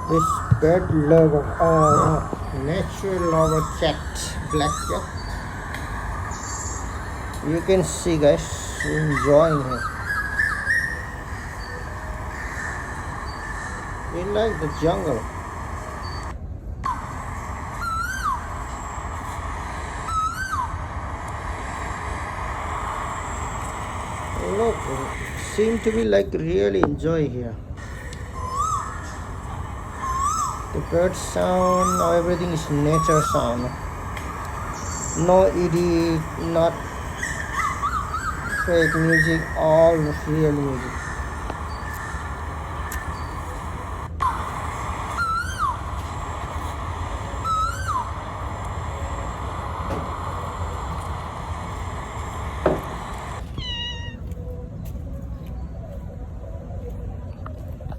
This pet lover, nature lover cat, black cat. You can see, guys, enjoying him. He like the jungle. Look, seem to be like really enjoy here. The bird sound, now everything is nature sound. No edit, not fake music, all real music.